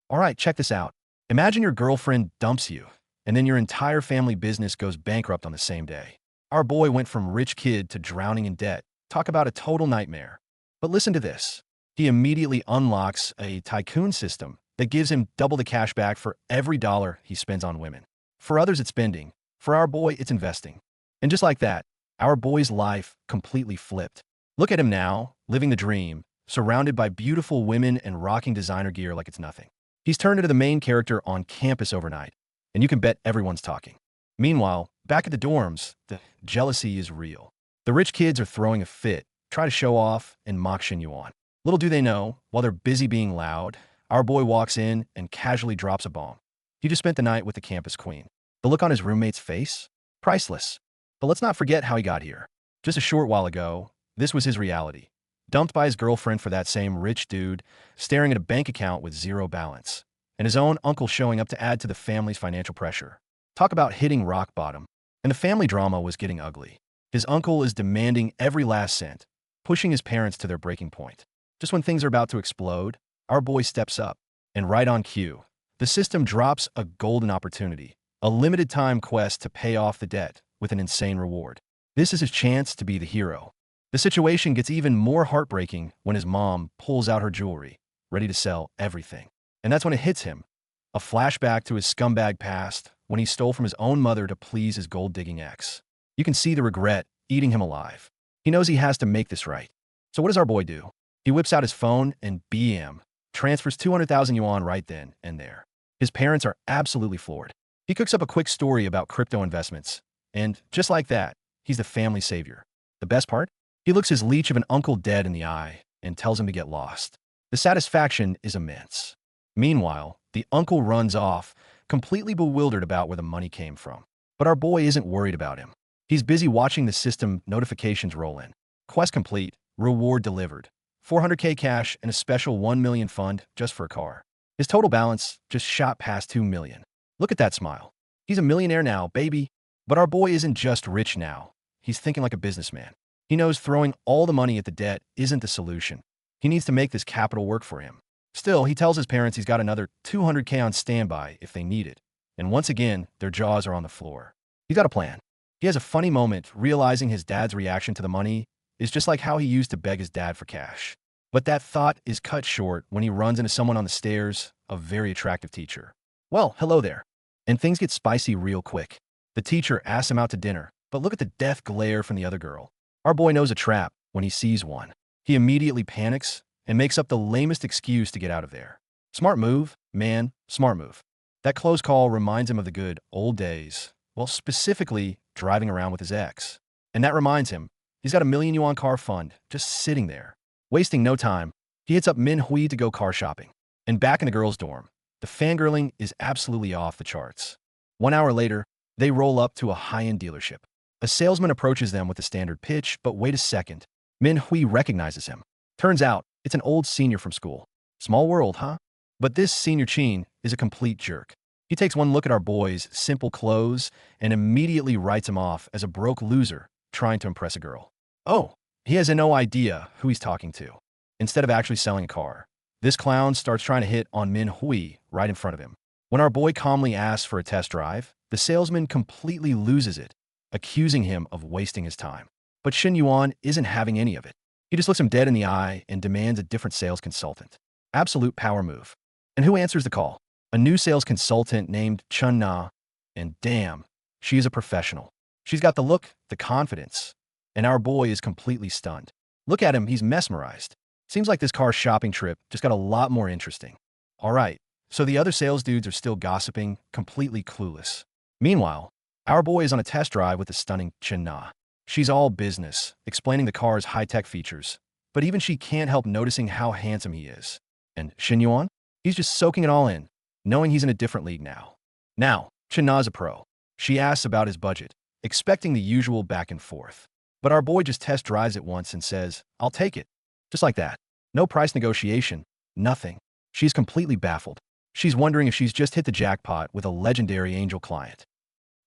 All right, check this out. Imagine your girlfriend dumps you, and then your entire family business goes bankrupt on the same day. Our boy went from rich kid to drowning in debt. Talk about a total nightmare. But listen to this. He immediately unlocks a tycoon system that gives him double the cash back for every dollar he spends on women. For others, it's spending. For our boy, it's investing. And just like that, our boy's life completely flipped. Look at him now, living the dream, surrounded by beautiful women and rocking designer gear like it's nothing. He's turned into the main character on campus overnight, and you can bet everyone's talking. Meanwhile, back at the dorms, the jealousy is real. The rich kids are throwing a fit, try to show off, and mock Shin Yuan. Little do they know, while they're busy being loud, our boy walks in and casually drops a bomb. He just spent the night with the campus queen. The look on his roommate's face? Priceless. But let's not forget how he got here. Just a short while ago, this was his reality. Dumped by his girlfriend for that same rich dude, staring at a bank account with zero balance, and his own uncle showing up to add to the family's financial pressure. Talk about hitting rock bottom. And the family drama was getting ugly. His uncle is demanding every last cent, pushing his parents to their breaking point. Just when things are about to explode, our boy steps up, and right on cue, the system drops a golden opportunity, a limited-time quest to pay off the debt with an insane reward. This is his chance to be the hero. The situation gets even more heartbreaking when his mom pulls out her jewelry, ready to sell everything. And that's when it hits him. A flashback to his scumbag past when he stole from his own mother to please his gold-digging ex. You can see the regret eating him alive. He knows he has to make this right. So what does our boy do? He whips out his phone and BM, transfers 200,000 yuan right then and there. His parents are absolutely floored. He cooks up a quick story about crypto investments, and just like that, he's the family savior. The best part? He looks his leech of an uncle dead in the eye and tells him to get lost. The satisfaction is immense. Meanwhile, the uncle runs off, completely bewildered about where the money came from. But our boy isn't worried about him. He's busy watching the system notifications roll in. Quest complete, reward delivered. 400K cash and a special 1 million fund just for a car. His total balance just shot past 2 million. Look at that smile. He's a millionaire now, baby. But our boy isn't just rich now. He's thinking like a businessman. He knows throwing all the money at the debt isn't the solution. He needs to make this capital work for him. Still, he tells his parents he's got another 200K on standby if they need it. And once again, their jaws are on the floor. He's got a plan. He has a funny moment realizing his dad's reaction to the money is just like how he used to beg his dad for cash. But that thought is cut short when he runs into someone on the stairs, a very attractive teacher. Well, hello there. And things get spicy real quick. The teacher asks him out to dinner, but look at the death glare from the other girl. Our boy knows a trap when he sees one. He immediately panics and makes up the lamest excuse to get out of there. Smart move, man, smart move. That close call reminds him of the good old days, well, specifically driving around with his ex. And that reminds him, he's got a 1 million yuan car fund just sitting there. Wasting no time, he hits up Min Hui to go car shopping. And back in the girls' dorm, the fangirling is absolutely off the charts. 1 hour later, they roll up to a high-end dealership. A salesman approaches them with a standard pitch, but wait a second. Min Hui recognizes him. Turns out, it's an old senior from school. Small world, huh? But this senior Chin is a complete jerk. He takes one look at our boy's simple clothes and immediately writes him off as a broke loser trying to impress a girl. Oh, he has no idea who he's talking to. Instead of actually selling a car, this clown starts trying to hit on Min Hui right in front of him. When our boy calmly asks for a test drive, the salesman completely loses it, accusing him of wasting his time. But Shin Yuan isn't having any of it. He just looks him dead in the eye and demands a different sales consultant. Absolute power move. And who answers the call? A new sales consultant named Chun Na. And damn, she is a professional. She's got the look, the confidence. And our boy is completely stunned. Look at him, he's mesmerized. Seems like this car shopping trip just got a lot more interesting. All right, so the other sales dudes are still gossiping, completely clueless. Meanwhile, our boy is on a test drive with the stunning Chen Na. She's all business, explaining the car's high-tech features, but even she can't help noticing how handsome he is. And Shin Yuan? He's just soaking it all in, knowing he's in a different league now. Now, Chen Na's a pro. She asks about his budget, expecting the usual back and forth. But our boy just test drives it once and says, I'll take it. Just like that. No price negotiation, nothing. She's completely baffled. She's wondering if she's just hit the jackpot with a legendary angel client.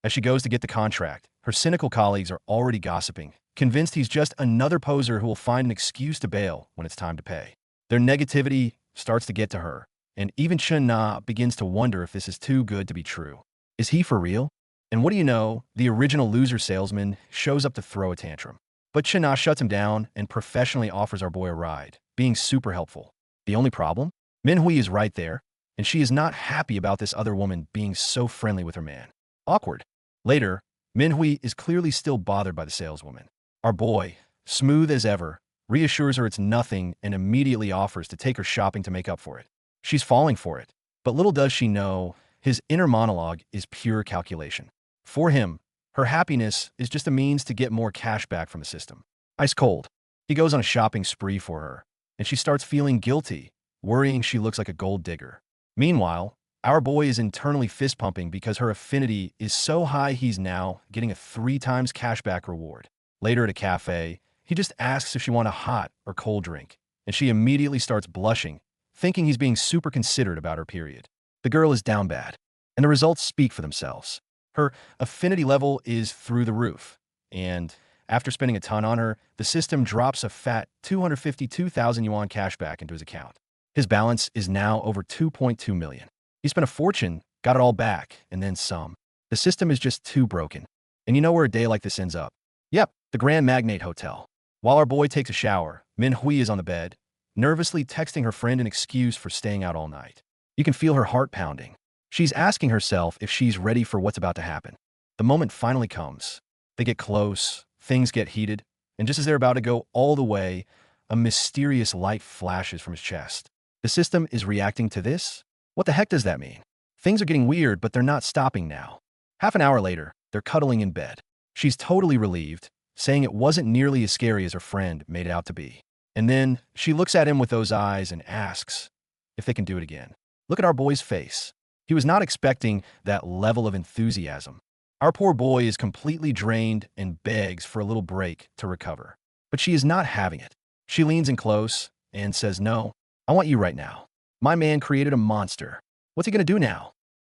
As she goes to get the contract, her cynical colleagues are already gossiping, convinced he's just another poser who will find an excuse to bail when it's time to pay. Their negativity starts to get to her, and even Chen Na begins to wonder if this is too good to be true. Is he for real? And what do you know, the original loser salesman shows up to throw a tantrum. But Chen Na shuts him down and professionally offers our boy a ride, being super helpful. The only problem? Minhui is right there, and she is not happy about this other woman being so friendly with her man. Awkward. Later, Minhui is clearly still bothered by the saleswoman. Our boy, smooth as ever, reassures her it's nothing and immediately offers to take her shopping to make up for it. She's falling for it, but little does she know, his inner monologue is pure calculation. For him, her happiness is just a means to get more cash back from the system. Ice cold. He goes on a shopping spree for her, and she starts feeling guilty, worrying she looks like a gold digger. Meanwhile, our boy is internally fist-pumping because her affinity is so high he's now getting a 3 times cashback reward. Later at a cafe, he just asks if she wants a hot or cold drink, and she immediately starts blushing, thinking he's being super considerate about her period. The girl is down bad, and the results speak for themselves. Her affinity level is through the roof, and after spending a ton on her, the system drops a fat 252,000 yuan cashback into his account. His balance is now over 2.2 million. He spent a fortune, got it all back, and then some. The system is just too broken. And you know where a day like this ends up? Yep, the Grand Magnate Hotel. While our boy takes a shower, Min Hui is on the bed, nervously texting her friend an excuse for staying out all night. You can feel her heart pounding. She's asking herself if she's ready for what's about to happen. The moment finally comes. They get close, things get heated, and just as they're about to go all the way, a mysterious light flashes from his chest. The system is reacting to this? What the heck does that mean? Things are getting weird, but they're not stopping now. Half an hour later, they're cuddling in bed. She's totally relieved, saying it wasn't nearly as scary as her friend made it out to be. And then she looks at him with those eyes and asks if they can do it again. Look at our boy's face. He was not expecting that level of enthusiasm. Our poor boy is completely drained and begs for a little break to recover. But she is not having it. She leans in close and says, "No, I want you right now. My man created a monster. What's he going to do now?